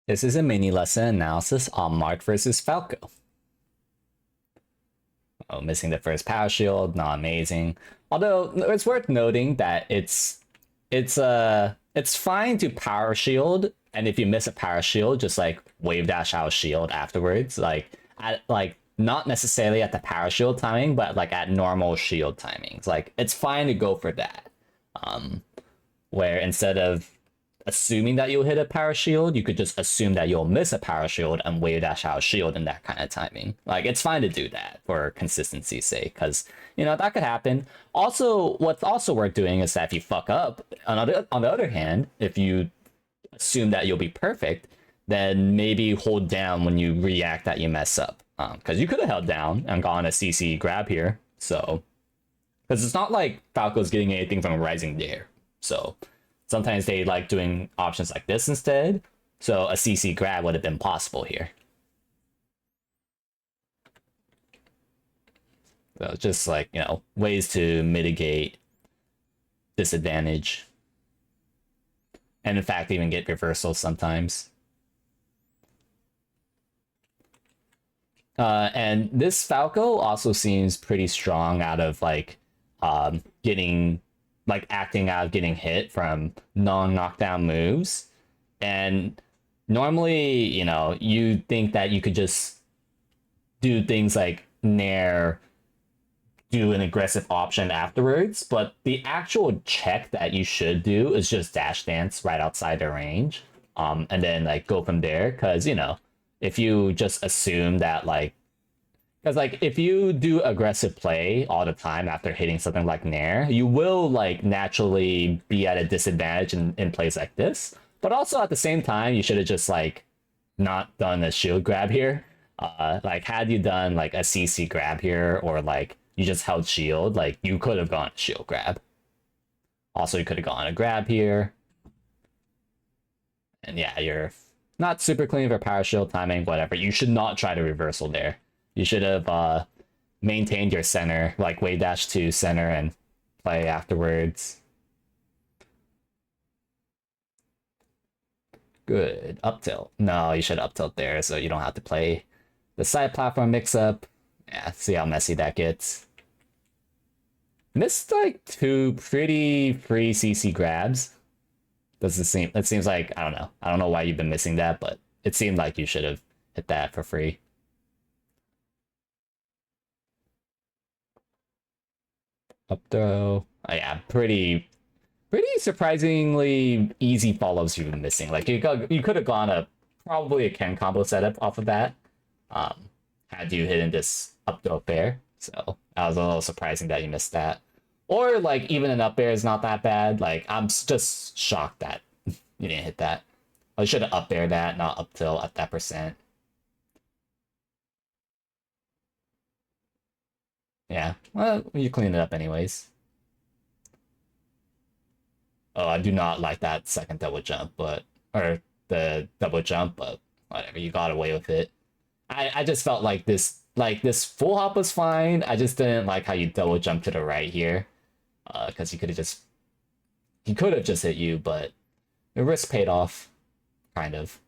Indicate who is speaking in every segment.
Speaker 1: This is a mini lesson analysis on Marth versus Falco. Oh, missing the first power shield, not amazing. Although it's worth noting that it's fine to power shield, and if you miss a power shield, just like wave dash out shield afterwards. Like not necessarily at the power shield timing, but like at normal shield timings. Like it's fine to go for that. Where instead of assuming that you'll hit a power shield, you could just assume that you'll miss a power shield and wave dash out shield in that kind of timing. Like it's fine to do that for consistency's sake, because that could happen. Also, what's also worth doing is that if you fuck up, on the other hand, if you assume that you'll be perfect, then maybe hold down when you react that you mess up. Because you could have held down and gone a CC grab here. So, because it's not like Falco's getting anything from a rising dare. So sometimes they like doing options like this instead. So a CC grab would have been possible here. So just like, ways to mitigate disadvantage. And in fact, even get reversals sometimes. And this Falco also seems pretty strong out of like getting like acting out getting hit from non-knockdown moves. And normally, you think that you could just do things like nair, do an aggressive option afterwards, but the actual check that you should do is just dash dance right outside the range. And then like go from there, because if you just assume that because if you do aggressive play all the time after hitting something like nair, you will like naturally be at a disadvantage in plays like this. But also at the same time, you should have just like not done a shield grab here. Like had you done like a CC grab here, or like you just held shield, like you could have gone shield grab. Also, you could have gone a grab here. And yeah, you're not super clean for power shield timing, whatever. You should not try to reversal there. You should have maintained your center, like wave dash to center and play afterwards. Good. Up tilt. No, you should up tilt there so you don't have to play the side platform mix up. Yeah, see how messy that gets. Missed like two pretty free CC grabs. Doesn't seem, it seems like, I don't know. I don't know why you've been missing that, but it seemed like you should have hit that for free. Up throw. Oh, yeah, pretty surprisingly easy follows you've been missing. Like you could have gone a probably a Ken combo setup off of that. Had you hidden this up throw fair. So that was a little surprising that you missed that. Or like even an up air is not that bad. Like I'm just shocked that you didn't hit that. I should have up air that, not up tilt at that percent. Yeah, well, you clean it up anyways. Oh, I do not like that second double jump, or the double jump, but whatever, you got away with it. I just felt like this full hop was fine. I just didn't like how you double jump to the right here. Because he could have just hit you, but the risk paid off, kind of.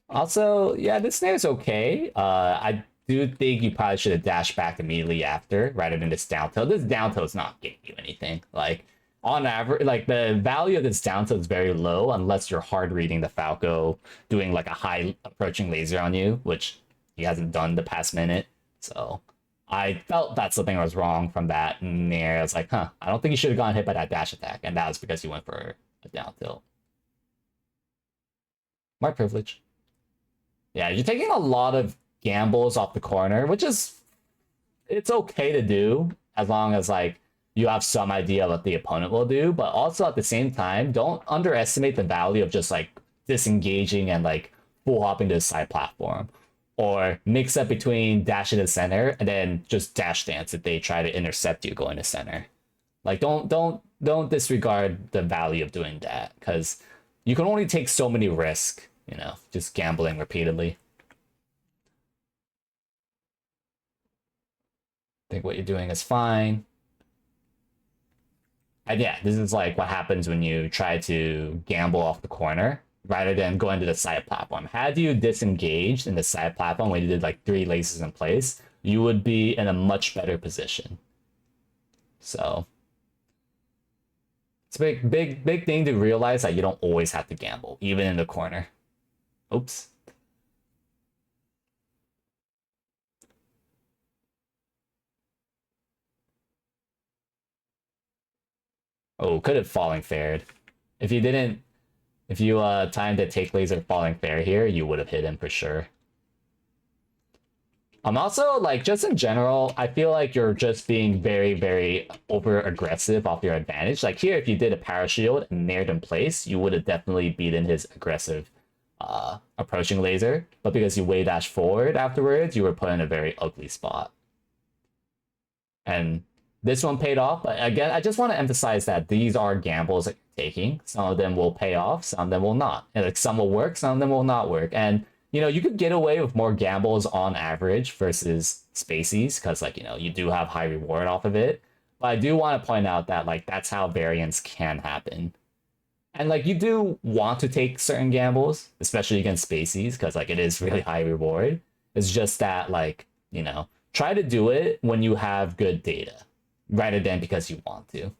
Speaker 1: Also, yeah, this snare's okay. I do think you probably should have dashed back immediately after, rather than this down tilt. This down tilt's not getting you anything. Like, on average, like, the value of this down tilt is very low unless you're hard reading the Falco, doing, like, a high approaching laser on you, which he hasn't done the past minute. So, I felt that something was wrong from that nair. I was like, huh, I don't think you should have gotten hit by that dash attack, and that was because you went for a down tilt. My privilege. Yeah, you're taking a lot of gambles off the corner, which is it's okay to do as long as like you have some idea what the opponent will do, but also at the same time, don't underestimate the value of just like disengaging and like full hopping to the side platform. Or mix up between dash to center and then just dash dance if they try to intercept you going to center. Like don't disregard the value of doing that, because you can only take so many risks, just gambling repeatedly. I think what you're doing is fine. And yeah, this is like what happens when you try to gamble off the corner rather than going to the side platform. Had you disengaged in the side platform when you did like 3 laces in place, you would be in a much better position. So it's a big thing to realize that you don't always have to gamble, even in the corner. Oops. Oh, could have falling fared. If you didn't, if you timed the take laser falling fair here, you would have hit him for sure. I'm also like just in general, I feel like you're just being very over aggressive off your advantage. Like here, if you did a power shield and nared in place, you would have definitely beaten his aggressive approaching laser. But because you way dash forward afterwards, you were put in a very ugly spot. And this one paid off, but again, I just want to emphasize that these are gambles that you're taking. Some of them will pay off, some of them will not. And like some will work, some of them will not work. And you know, you could get away with more gambles on average versus spacies, because like, you know, you do have high reward off of it. But I do want to point out that like that's how variance can happen. And like you do want to take certain gambles, especially against spacies, because like it is really high reward. It's just that like, you know, try to do it when you have good data rather than because you want to.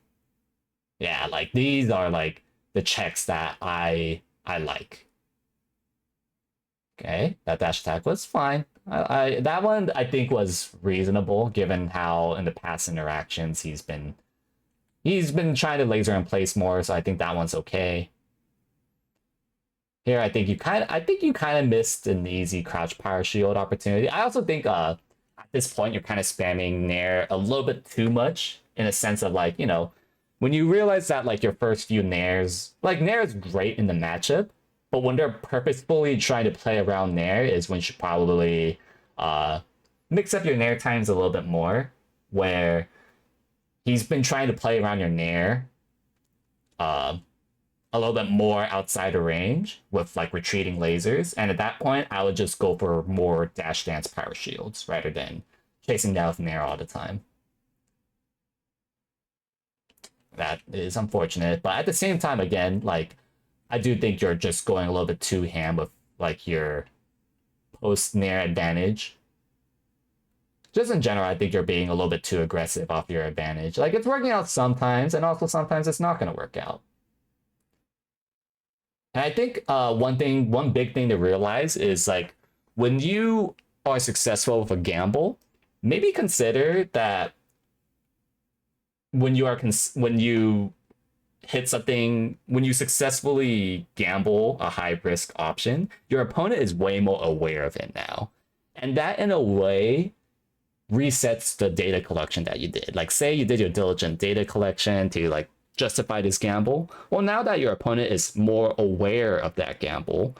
Speaker 1: Yeah, like these are like the checks that I like. Okay, that dash attack was fine. I that one I think was reasonable given how in the past interactions he's been trying to laser in place more, so I think that one's okay. Here I think you kind of missed an easy crouch power shield opportunity. I also think at this point you're kind of spamming Nair a little bit too much in a sense of like, you know, when you realize that like your first few Nairs, like Nair is great in the matchup, but when they're purposefully trying to play around Nair is when you should probably uh mix up your Nair times a little bit more, where he's been trying to play around your Nair uh a little bit more outside of range with like retreating lasers. And at that point, I would just go for more dash dance power shields rather than chasing down with Nair all the time. That is unfortunate. But at the same time, again, like I do think you're just going a little bit too ham with like your post Nair advantage. Just in general, I think you're being a little bit too aggressive off your advantage. Like it's working out sometimes, and also sometimes it's not going to work out. And I think one big thing to realize is like when you are successful with a gamble, maybe consider that when you hit something, when you successfully gamble a high risk option, your opponent is way more aware of it now, and that in a way resets the data collection that you did. Like say you did your diligent data collection to like justify this gamble. Well, now that your opponent is more aware of that gamble,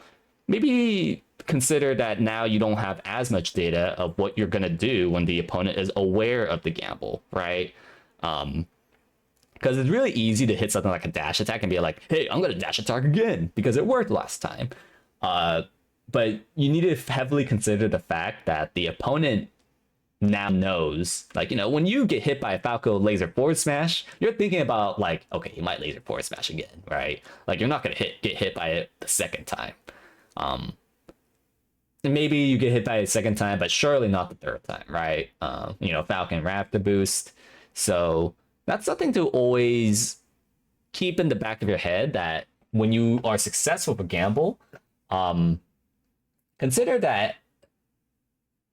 Speaker 1: maybe consider that now you don't have as much data of what you're going to do when the opponent is aware of the gamble, right? Because it's really easy to hit something like a dash attack and be like, hey, I'm going to dash attack again because it worked last time. But you need to heavily consider the fact that the opponent now knows, like, you know, when you get hit by a Falco laser forward smash, you're thinking about like, okay, he might laser forward smash again, right? Like you're not gonna get hit by it the second time. Um, and maybe you get hit by it a second time, but surely not the third time, right? You know, Falcon Raptor boost. So that's something to always keep in the back of your head, that when you are successful with a gamble, um, consider that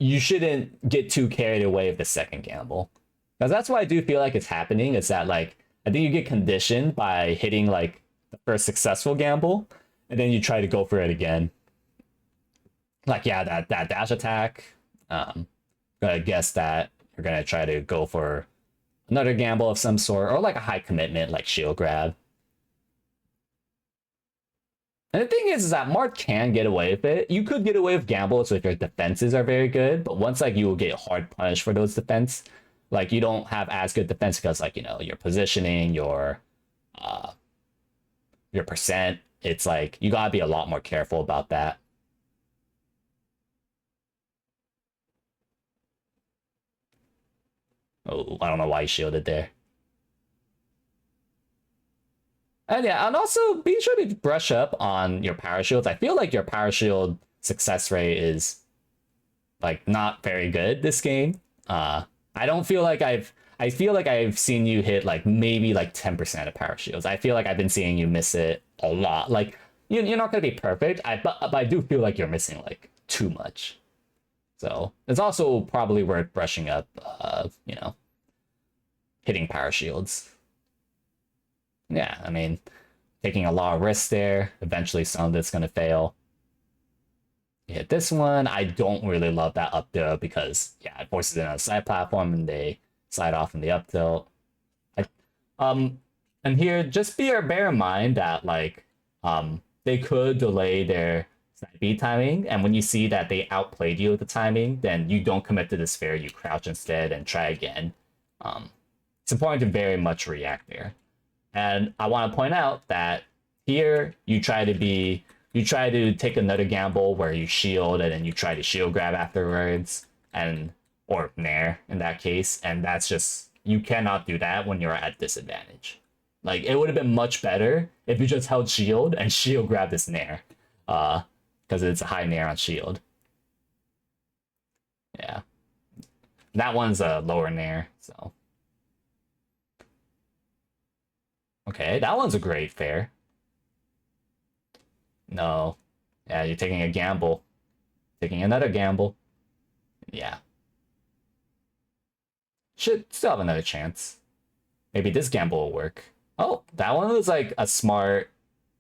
Speaker 1: you shouldn't get too carried away with the second gamble. Because that's what I do feel like it's happening, is that like I think you get conditioned by hitting like the first successful gamble, and then you try to go for it again. Like yeah, that dash attack. Gonna guess that you're gonna try to go for another gamble of some sort, or like a high commitment like shield grab. And the thing is that Marth can get away with it. You could get away with gambles if your defenses are very good, but once like you will get hard punished for those defense, like you don't have as good defense because like, you know, your positioning, uh your percent, it's like you gotta be a lot more careful about that. Oh, I don't know why he shielded there. And yeah, and also be sure to brush up on your power shields. I feel like your power shield success rate is like not very good this game. I don't feel like I feel like I've seen you hit like maybe like 10% of power shields. I feel like I've been seeing you miss it a lot. Like you're not gonna be perfect. But I do feel like you're missing like too much. So it's also probably worth brushing up. Hitting power shields. Yeah, I mean, taking a lot of risks there. Eventually, some of it's gonna fail. You hit this one. I don't really love that up tilt because yeah, it forces it on a side platform and they slide off in the up tilt. I, and here just bear in mind that like they could delay their side B timing, and when you see that they outplayed you with the timing, then you don't commit to the sphere. You crouch instead and try again. It's important to very much react there. And I want to point out that here you try to take another gamble where you shield and then you try to shield grab afterwards, and or nair in that case, and that's just you cannot do that when you're at disadvantage. Like it would have been much better if you just held shield and shield grab this nair, because it's a high nair on shield. Yeah, that one's a lower nair, so okay, that one's a great fair. No. Yeah, you're taking a gamble. Taking another gamble. Yeah. Should still have another chance. Maybe this gamble will work. Oh, that one was like a smart...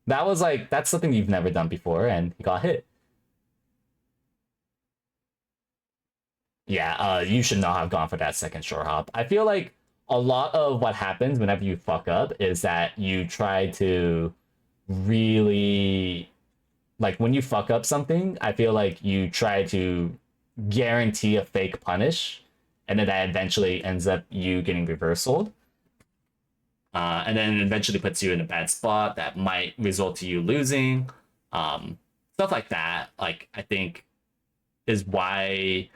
Speaker 1: That was like, that's something you've never done before, and you got hit. Yeah, you should not have gone for that second short hop. I feel like a lot of what happens whenever you fuck up is that you try to really like when you fuck up something, I feel like you try to guarantee a fake punish, and then that eventually ends up you getting reversaled. And then eventually puts you in a bad spot that might result to you losing. Stuff like that, like I think is why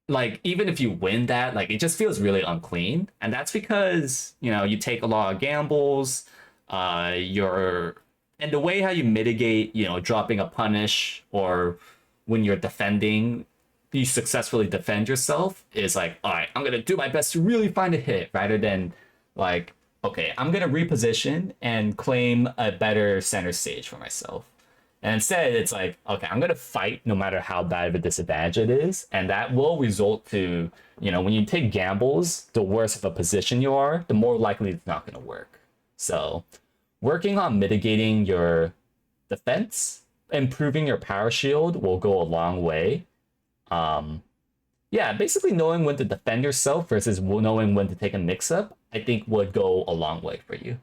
Speaker 1: like even if you win that, like it just feels really unclean. And that's because, you take a lot of gambles, you're and the way how you mitigate, dropping a punish or when you're defending, you successfully defend yourself is like, all right, I'm gonna do my best to really find a hit rather than like, okay, I'm gonna reposition and claim a better center stage for myself. And instead, it's like, okay, I'm gonna fight no matter how bad of a disadvantage it is, and that will result to, when you take gambles, the worse of a position you are, the more likely it's not gonna work. So working on mitigating your defense, improving your power shield will go a long way. Yeah, basically knowing when to defend yourself versus knowing when to take a mix up, I think would go a long way for you.